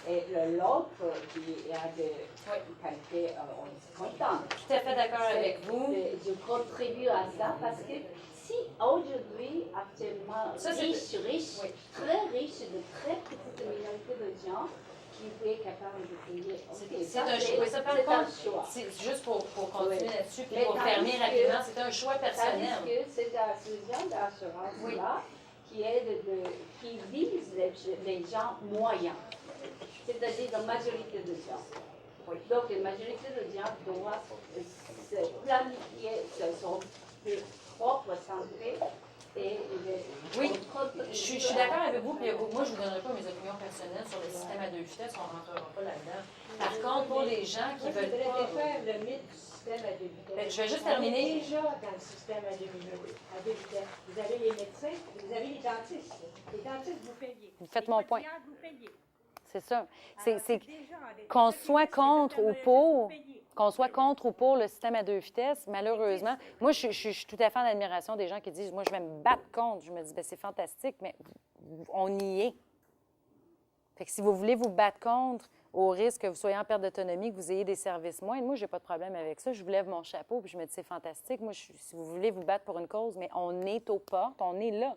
Et l'autre qui a des qualités, on est content. Tout à fait d'accord avec vous. Je contribue à ça parce que si aujourd'hui, actuellement, riche, très riche, de très petite minorité de gens qui est capable de payer. C'est un choix. C'est juste pour continuer là-dessus, puis pour terminer rapidement, c'est un choix personnel. Tandis que c'est ce genre d'assurance-là qui vise les gens moyens, c'est-à-dire la majorité de gens. Donc, la majorité de gens doivent planifier son propre santé. Oui, je suis d'accord avec vous. Puis moi, je ne vous donnerai pas mes opinions personnelles sur le système à 2 vitesses. On ne rentrera pas là-dedans. Par contre, pour les gens qui veulent pas... le mythe du système à 2 vitesses. Je vais juste terminer. Déjà dans le système à 2 vitesses. Vous avez les médecins, vous avez les dentistes. Les dentistes, vous payez. Vous faites mon point. Vous payez. C'est ça. C'est qu'on soit contre ou pour... Qu'on soit contre ou pour le système à 2 vitesses, malheureusement, moi, je suis tout à fait en admiration des gens qui disent « Moi, je vais me battre contre. » Je me dis « Bien, c'est fantastique, mais on y est. » Fait que si vous voulez vous battre contre, au risque que vous soyez en perte d'autonomie, que vous ayez des services moindres, moi, je n'ai pas de problème avec ça. Je vous lève mon chapeau puis je me dis « C'est fantastique. » Moi, si vous voulez vous battre pour une cause, mais on est aux portes, on est là.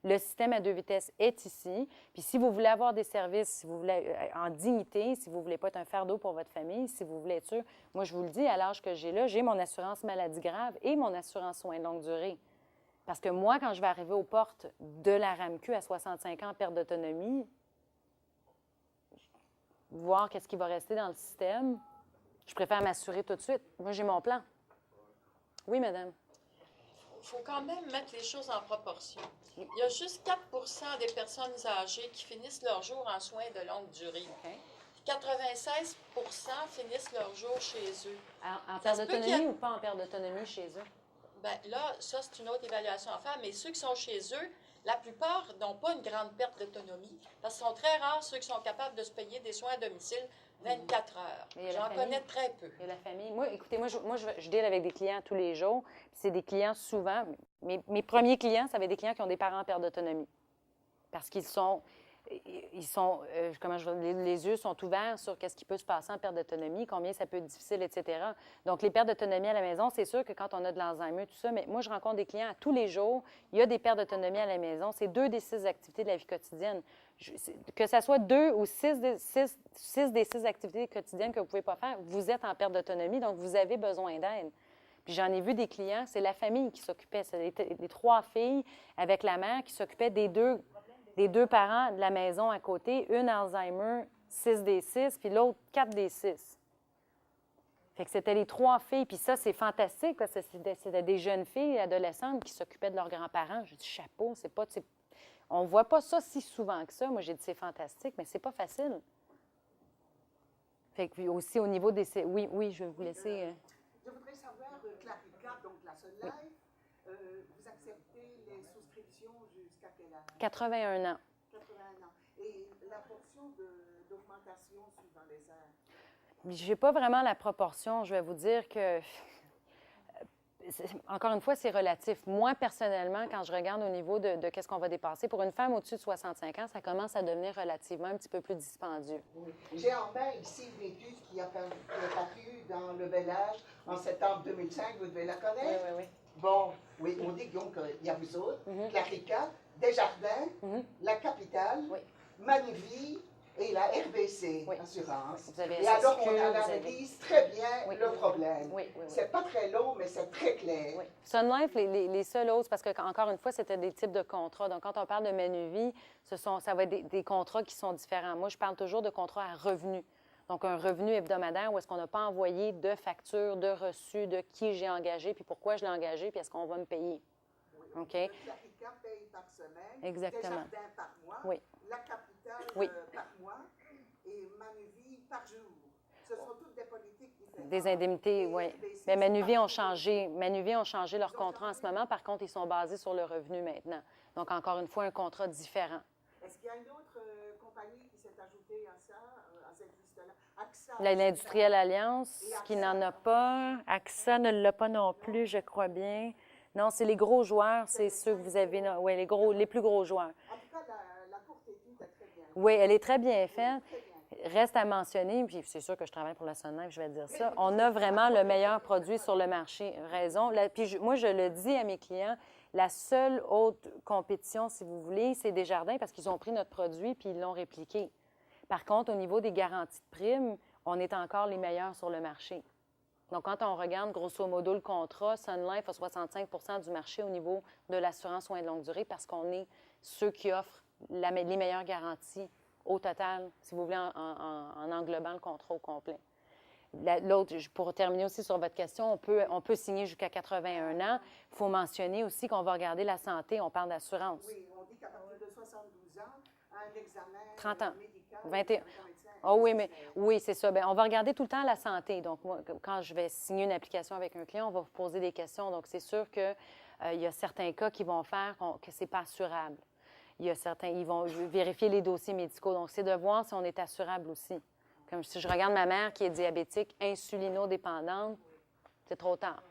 Le système à 2 vitesses est ici. Puis si vous voulez avoir des services, si vous voulez en dignité, si vous ne voulez pas être un fardeau pour votre famille, si vous voulez être sûr, moi, je vous le dis, à l'âge que j'ai là, j'ai mon assurance maladie grave et mon assurance soins de longue durée. Parce que moi, quand je vais arriver aux portes de la RAMQ à 65 ans en perte d'autonomie, voir qu'est-ce qui va rester dans le système, je préfère m'assurer tout de suite. Moi, j'ai mon plan. Oui, madame. Il faut quand même mettre les choses en proportion. Il y a juste 4 des personnes âgées qui finissent leur jour en soins de longue durée. OK. 96 finissent leur jour chez eux. En Ça perte se peut d'autonomie qu'il y a- ou pas en perte d'autonomie chez eux? Ben là, ça, c'est une autre évaluation à faire, mais ceux qui sont chez eux, la plupart n'ont pas une grande perte d'autonomie, parce que ce sont très rares ceux qui sont capables de se payer des soins à domicile 24 heures. Mais il y a la J'en famille. connais très peu. Il y a la famille. Moi, écoutez, je deal avec des clients tous les jours. C'est des clients souvent. Mes premiers clients, ça va être des clients qui ont des parents en perte d'autonomie. Parce qu'ils sont. Les yeux sont ouverts sur ce qui peut se passer en perte d'autonomie, combien ça peut être difficile, etc. Donc, les pertes d'autonomie à la maison, c'est sûr que quand on a de l'Alzheimer, tout ça, mais moi, je rencontre des clients à tous les jours. Il y a des pertes d'autonomie à la maison. C'est 2 des 6 activités de la vie quotidienne. Que ça soit 2 ou 6 des 6 activités quotidiennes que vous ne pouvez pas faire, vous êtes en perte d'autonomie, donc vous avez besoin d'aide. Puis j'en ai vu des clients, c'est la famille qui s'occupait. C'est les 3 filles avec la mère qui s'occupaient des deux parents de la maison à côté, une Alzheimer, 6 des 6, puis l'autre 4 des 6. Fait que c'était les 3 filles, puis ça, c'est fantastique, parce que c'était des jeunes filles adolescentes qui s'occupaient de leurs grands-parents. J'ai dit, chapeau, c'est pas... On ne voit pas ça si souvent que ça. Moi, j'ai dit, c'est fantastique, mais c'est pas facile. Fait que puis aussi, au niveau des... Oui, je vais vous laisser... Je voudrais savoir, Clarica, donc la Sun Life, vous acceptez les souscriptions jusqu'à quel âge? 81 ans. 81 ans. Et la portion d'augmentation suivant les heures? Je n'ai pas vraiment la proportion. Je vais vous dire que... Encore une fois, c'est relatif. Moi, personnellement, quand je regarde au niveau de qu'est-ce qu'on va dépasser, pour une femme au-dessus de 65 ans, ça commence à devenir relativement un petit peu plus dispendieux. Oui. J'ai en main ici une étude qui a paru dans Le Bel Âge en septembre 2005. Vous devez la connaître? Oui. Bon, oui, on dit donc qu'il y a vous autres, Clarica, Desjardins, La Capitale, Manuvie et la RBC Assurance. Vous avez et alors, SSQ, on vous avez... analyse très bien le problème. Oui. C'est pas très long, mais c'est très clair. Oui. Sun Life, les seuls autres, parce que, encore une fois, c'était des types de contrats. Donc, quand on parle de Manuvie, ça va être des contrats qui sont différents. Moi, je parle toujours de contrats à revenus. Donc, un revenu hebdomadaire où est-ce qu'on n'a pas envoyé de facture, de reçu, de qui j'ai engagé, puis pourquoi je l'ai engagé, puis est-ce qu'on va me payer. Oui, OK? Clarica paye par semaine, Exactement. Desjardins par mois, Oui. La Capitale par mois et Manuvie par jour. Ce sont toutes des politiques différentes. Des indemnités, Et oui. RBC, Mais Manuvie c'est ont par changé. Manuvie ont changé leur Ils ont contrat en ce changé? moment. Par contre, ils sont basés sur le revenu maintenant. Donc, encore une fois, un contrat différent. Est-ce qu'il y a une autre compagnie qui s'est ajoutée à ça, à cette liste-là? AXA. L'Industrielle Alliance, Et qui AXA. n'en a pas. AXA ne l'a pas non plus, je crois bien. Non, c'est les gros joueurs, c'est ceux que vous avez. Oui, les plus gros joueurs. En tout cas, la courte étude est très bien. Oui, elle est très bien faite. Très bien. Reste à mentionner, puis c'est sûr que je travaille pour la Sun Life, je vais dire ça, on a vraiment le meilleur produit sur le marché. Raison. Puis moi, je le dis à mes clients, la seule autre compétition, si vous voulez, c'est Desjardins parce qu'ils ont pris notre produit puis ils l'ont répliqué. Par contre, au niveau des garanties de primes, on est encore les meilleurs sur le marché. Donc, quand on regarde grosso modo le contrat, Sun Life a 65 du marché au niveau de l'assurance soins de longue durée parce qu'on est ceux qui offrent les meilleures garanties au total, si vous voulez, en englobant le contrat au complet. L'autre, pour terminer aussi sur votre question, on peut signer jusqu'à 81 ans. Il faut mentionner aussi qu'on va regarder la santé, on parle d'assurance. Oui, on dit qu'à partir de 72 ans, un examen 30 ans. médical... 21. Oh oui, c'est ça. Bien, on va regarder tout le temps la santé. Donc, moi, quand je vais signer une application avec un client, on va vous poser des questions. Donc, c'est sûr qu'il y a certains cas qui vont faire que ce n'est pas assurable. Il y a certains, ils vont vérifier les dossiers médicaux. Donc, c'est de voir si on est assurable aussi. Comme si je regarde ma mère qui est diabétique, insulinodépendante, c'est trop tard.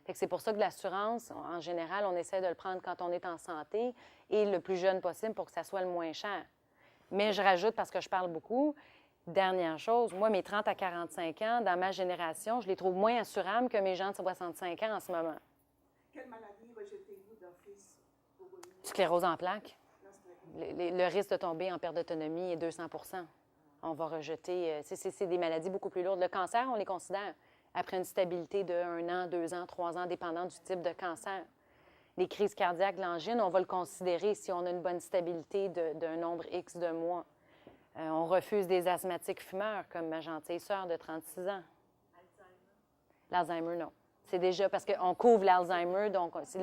Fait que c'est pour ça que l'assurance, en général, on essaie de le prendre quand on est en santé et le plus jeune possible pour que ça soit le moins cher. Mais je rajoute, parce que je parle beaucoup, dernière chose, moi, mes 30 à 45 ans, dans ma génération, je les trouve moins assurables que mes gens de 65 ans en ce moment. Quelle maladie rejetez-vous d'office pour une... Sclérose en plaques. Le risque de tomber en perte d'autonomie est 200 %. On va rejeter... C'est des maladies beaucoup plus lourdes. Le cancer, on les considère après une stabilité de 1 an, 2 ans, 3 ans, dépendant du type de cancer. les crises cardiaques, l'angine, on va le considérer si on a une bonne stabilité d'un nombre X de mois. On refuse des asthmatiques fumeurs, comme ma gentille sœur de 36 ans. L'Alzheimer, non. C'est déjà parce qu'on couvre l'Alzheimer, donc il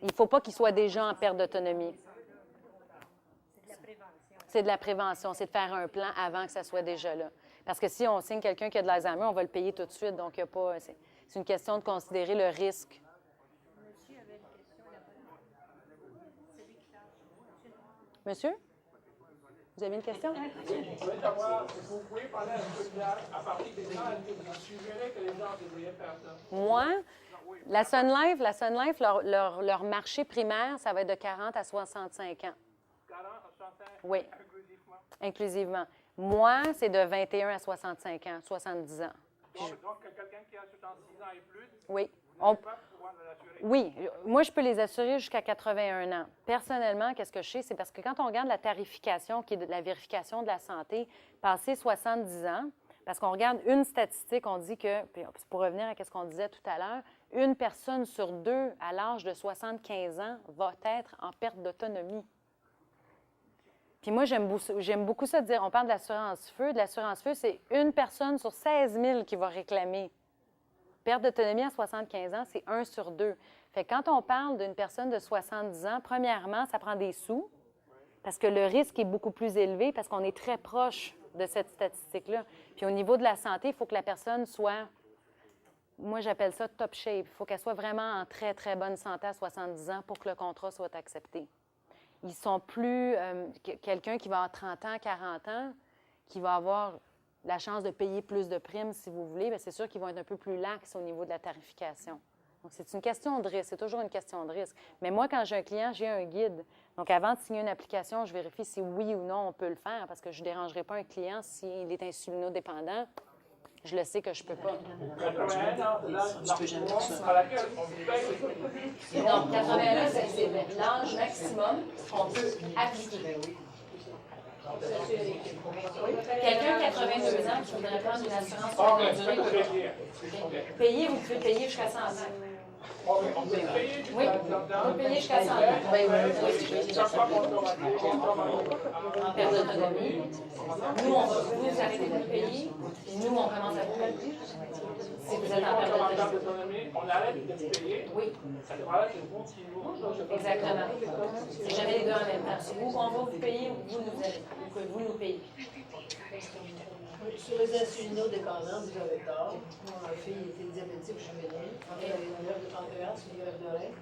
ne faut pas qu'il soit déjà en perte d'autonomie. C'est de la prévention, c'est de faire un plan avant que ça soit déjà là. Parce que si on signe quelqu'un qui a de l'Alzheimer, on va le payer tout de suite. Donc, c'est une question de considérer le risque. Monsieur? Vous avez une question? Je voulais savoir, vous pouvez parler un peu de à partir des gens que vous suggérez que les gens devraient faire ça? Moi, la Sun Life, leur marché primaire, ça va être de 40 à 65 ans. 40 à 65 Oui. inclusivement? Inclusivement. Moi, c'est de 21 à 65 ans, 70 ans. Donc quelqu'un qui a 66 ans et plus, Oui. vous n'allez pas pouvoir l'assurer? Oui, moi, je peux les assurer jusqu'à 81 ans. Personnellement, qu'est-ce que je sais? C'est parce que quand on regarde la tarification, qui est de la vérification de la santé, passé 70 ans, parce qu'on regarde une statistique, on dit que, puis pour revenir à ce qu'on disait tout à l'heure, une personne sur deux à l'âge de 75 ans va être en perte d'autonomie. Puis moi, j'aime beaucoup ça de dire, on parle de l'assurance feu. De l'assurance feu, c'est une personne sur 16 000 qui va réclamer. Perte d'autonomie à 75 ans, c'est 1 sur 2. Fait que quand on parle d'une personne de 70 ans, premièrement, ça prend des sous, parce que le risque est beaucoup plus élevé, parce qu'on est très proche de cette statistique-là. Puis au niveau de la santé, il faut que la personne soit, moi j'appelle ça top shape. Il faut qu'elle soit vraiment en très, très bonne santé à 70 ans pour que le contrat soit accepté. Ils sont plus, quelqu'un qui va avoir 30 ans, 40 ans, qui va avoir la chance de payer plus de primes, si vous voulez, bien, c'est sûr qu'ils vont être un peu plus lax au niveau de la tarification. Donc, c'est une question de risque. C'est toujours une question de risque. Mais moi, quand j'ai un client, j'ai un guide. Donc, avant de signer une application, je vérifie si oui ou non on peut le faire parce que je ne dérangerai pas un client s'il est insulinodépendant. Je le sais que je ne peux pas. 81 ans, à laquelle on vous paye. Donc, 81 ans, c'est l'âge maximum qu'on peut appliquer. Quelqu'un de 82 ans qui voudrait prendre une assurance pour longue durée, payer, vous pouvez payer jusqu'à 100 ans. On peut payer Oui, vous pouvez payer jusqu'à 100 ans. Oui, en perte d'autonomie. Nous, vous arrêtez de nous payer, et nous, on commence à vous payer. Si vous êtes en perte d'autonomie. On arrête de payer. Oui. À ce moment-là, c'est vous qui nous... Exactement. C'est jamais les deux en même temps. C'est vous qu'on va vous payer ou que vous nous payez. Sur les insulinodépendants, vous avez tort. Moi, ma fille était diabétique juvénile. Elle avait une greffe de pancréas, une greffe d'oreille.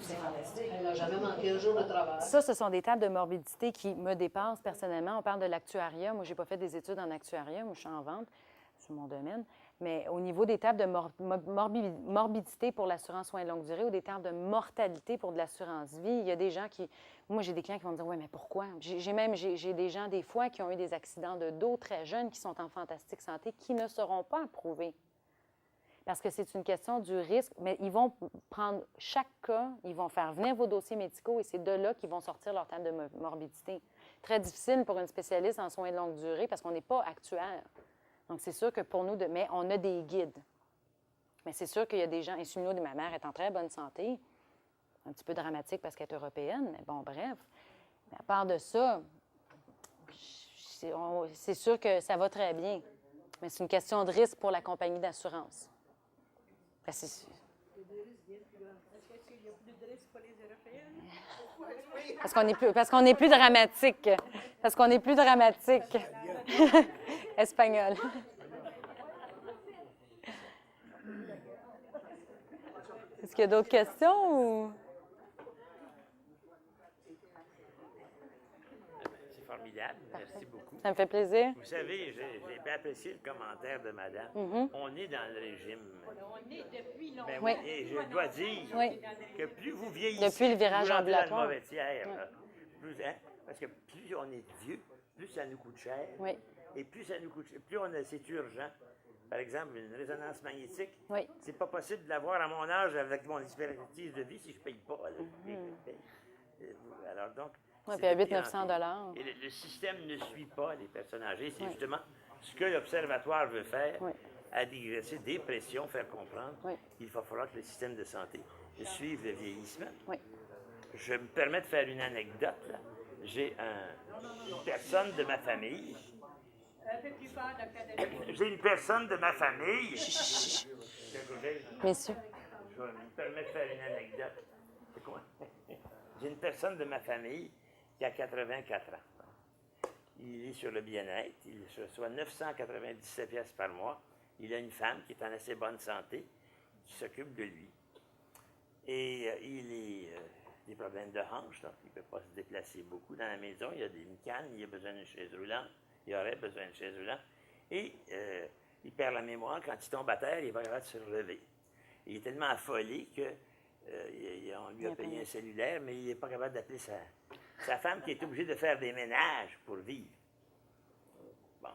C'est fantastique. Elle n'a jamais manqué un jour de travail. Ça, ce sont des tables de morbidité qui me dépassent personnellement. On parle de l'actuariat. Moi, je n'ai pas fait des études en actuariat. Moi, je suis en vente. C'est mon domaine. Mais au niveau des tables de morbidité pour l'assurance soins de longue durée ou des tables de mortalité pour de l'assurance vie, il y a des gens qui... Moi, j'ai des clients qui vont me dire « Oui, mais pourquoi? » J'ai des gens, des fois, qui ont eu des accidents de dos très jeunes, qui sont en fantastique santé, qui ne seront pas approuvés. Parce que c'est une question du risque. Mais ils vont prendre chaque cas, ils vont faire venir vos dossiers médicaux et c'est de là qu'ils vont sortir leur table de morbidité. Très difficile pour une spécialiste en soins de longue durée parce qu'on n'est pas actuaire. Donc, c'est sûr que pour nous, mais on a des guides. Mais c'est sûr qu'il y a des gens, ma mère est en très bonne santé, un petit peu dramatique parce qu'elle est européenne, mais bon, bref. Mais à part de ça, c'est sûr que ça va très bien. Mais c'est une question de risque pour la compagnie d'assurance. Ben, parce qu'on est plus dramatique. Parce qu'on est plus dramatique. Espagnol. Est-ce qu'il y a d'autres questions ou... C'est formidable. Merci beaucoup. Ça me fait plaisir. Vous savez, j'ai bien apprécié le commentaire de madame. On est dans le régime. On est depuis longtemps. Ben Oui. oui. Et je dois dire Oui. que plus vous vieillissez, Depuis le virage vous rentrez dans ambulatoire. le mauvais tiers, là. Parce que plus on est vieux, plus ça nous coûte cher. Oui. Et plus ça nous coûte cher, plus c'est urgent. Par exemple, une résonance magnétique, Oui. c'est pas possible de l'avoir à mon âge avec mon expertise de vie si je ne paye pas. Là. Alors donc, Oui, c'est puis à de pire en 800 pire. Et le système ne suit pas les personnes âgées. C'est justement ce que l'Observatoire veut faire, à digresser des pressions, faire comprendre qu'il va falloir que le système de santé de suivre le vieillissement. Oui. Je me permets de faire une anecdote. Là. J'ai une personne de ma famille. Un peu plus fort, Dr. J'ai une personne de ma famille. Messieurs. Je vais me permettre de faire une anecdote. C'est quoi? J'ai une personne de ma famille qui a 84 ans. Il est sur le bien-être. Il reçoit 997 pièces par mois. Il a une femme qui est en assez bonne santé, qui s'occupe de lui. Et il a des problèmes de hanche, donc il ne peut pas se déplacer beaucoup dans la maison. Il a des micanes, il a besoin d'une chaise roulante. Il aurait besoin d'une chaise roulante. Et il perd la mémoire. Quand il tombe à terre, il va capable de se relever. Il est tellement affolé qu'on lui a payé un cellulaire, mais il n'est pas capable d'appeler sa femme qui est obligée de faire des ménages pour vivre. Bon.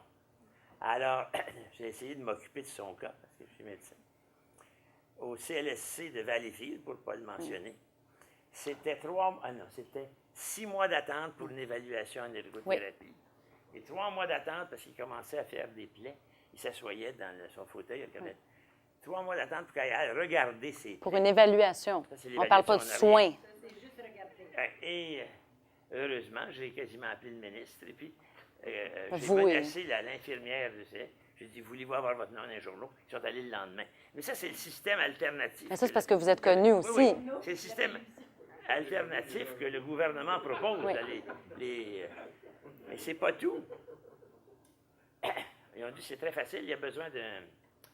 Alors, j'ai essayé de m'occuper de son cas, parce que je suis médecin. Au CLSC de Valleyfield, pour ne pas le mentionner, c'était 6 mois d'attente pour une évaluation en ergothérapie. Oui. Et 3 mois d'attente parce qu'il commençait à faire des plaies. Il s'assoyait dans son fauteuil. 3 mois d'attente pour qu'il aille regarder ses plaies. Pour une évaluation. Ça, on ne parle pas de soins. Ça, c'est juste regarder. Et heureusement, j'ai quasiment appelé le ministre. Et puis, j'ai menacé l'infirmière. J'ai dit, voulez-vous avoir votre nom dans les journaux? Ils sont allés le lendemain. Mais ça, c'est le système alternatif. Mais ça, c'est parce que vous êtes connu aussi. Oui, oui. C'est le système alternatif que le gouvernement propose. Oui. Mais c'est pas tout. Ils ont dit, c'est très facile, il y a besoin d'un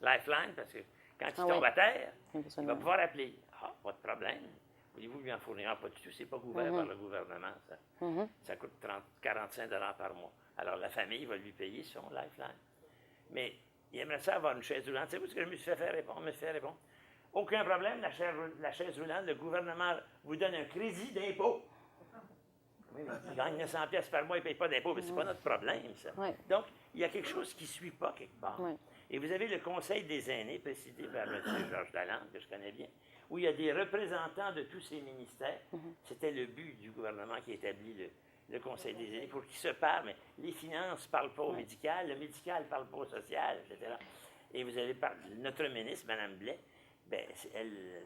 lifeline, parce que quand il tombe à terre, il va pouvoir appeler. Ah, pas de problème. Voulez-vous lui en fournir? Pas du tout, c'est pas couvert par le gouvernement, ça. Ça coûte 45 $ par mois. Alors, la famille va lui payer son lifeline. Mais il aimerait ça avoir une chaise roulante. Savez-vous ce que je me suis fait répondre? Aucun problème, la chaise roulante, le gouvernement vous donne un crédit d'impôt. Oui, il gagne 900 pièces par mois, il ne paye pas d'impôt, mais ce n'est pas notre problème, ça. Oui. Donc, il y a quelque chose qui ne suit pas quelque part. Oui. Et vous avez le Conseil des aînés, présidé par M. Georges Lalande, que je connais bien, où il y a des représentants de tous ces ministères. C'était le but du gouvernement qui établit le Conseil des aînés, pour qu'ils se parlent, mais les finances ne parlent pas au médical, le médical ne parle pas au social, etc. Et vous avez notre ministre, Mme Blais, ben, elle,